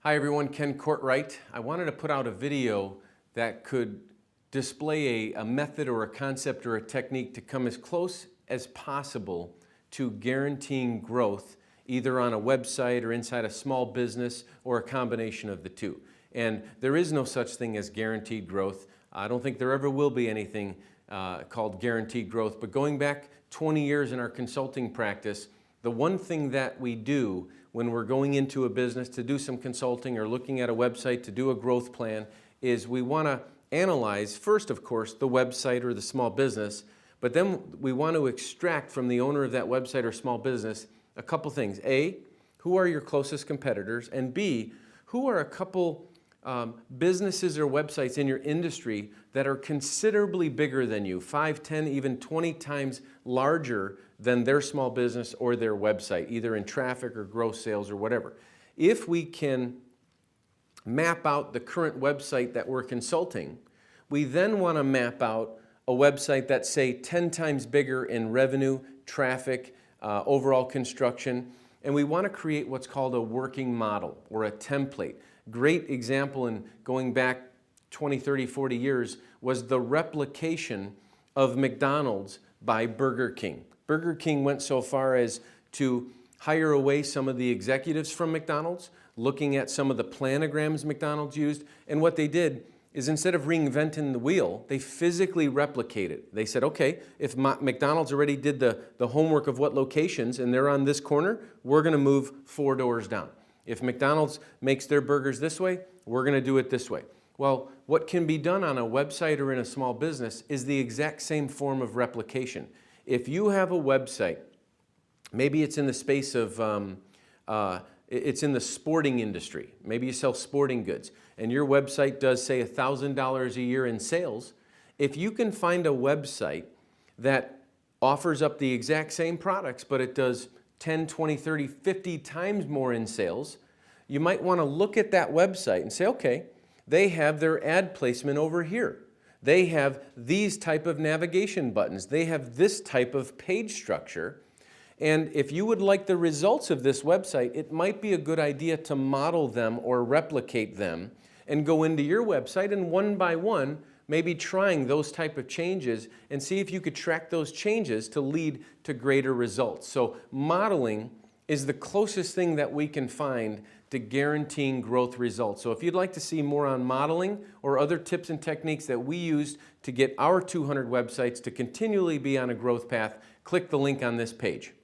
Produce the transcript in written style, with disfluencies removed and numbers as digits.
Hi everyone, Ken Courtright. I wanted to put out a video that could display a method or a concept or a technique to come as close as possible to guaranteeing growth either on a website or inside a small business or a combination of the two. And there is no such thing as guaranteed growth. I don't think there ever will be anything called guaranteed growth, but going back 20 years in our consulting practice, the one thing that we do when we're going into a business to do some consulting or looking at a website to do a growth plan is we want to analyze first, of course, the website or the small business, but then we want to extract from the owner of that website or small business a couple things. A, who are your closest competitors? And B, who are a couple businesses or websites in your industry that are considerably bigger than you, 5, 10, even 20 times larger than their small business or their website, either in traffic or gross sales or whatever. If we can map out the current website that we're consulting, we then want to map out a website that's, say, 10 times bigger in revenue, traffic, overall construction, and we want to create what's called a working model or a template. Great example in going back 20, 30, 40 years was the replication of McDonald's by Burger King. Burger King went so far as to hire away some of the executives from McDonald's, looking at some of the planograms McDonald's used, and what they did is instead of reinventing the wheel, they physically replicated. They said, okay, if McDonald's already did the homework of what locations and they're on this corner, we're going to move 4 doors down. If McDonald's makes their burgers this way, we're going to do it this way. Well, what can be done on a website or in a small business is the exact same form of replication. If you have a website, maybe it's in the space of, it's in the sporting industry. Maybe you sell sporting goods, and your website does, say, $1,000 a year in sales. If you can find a website that offers up the exact same products, but it does 10, 20, 30, 50 times more in sales, you might want to look at that website and say, okay, they have their ad placement over here. They have these type of navigation buttons. They have this type of page structure. And if you would like the results of this website, it might be a good idea to model them or replicate them and go into your website and one by one, maybe trying those type of changes and see if you could track those changes to lead to greater results. So modeling is the closest thing that we can find to guaranteeing growth results. So if you'd like to see more on modeling or other tips and techniques that we used to get our 200 websites to continually be on a growth path, click the link on this page.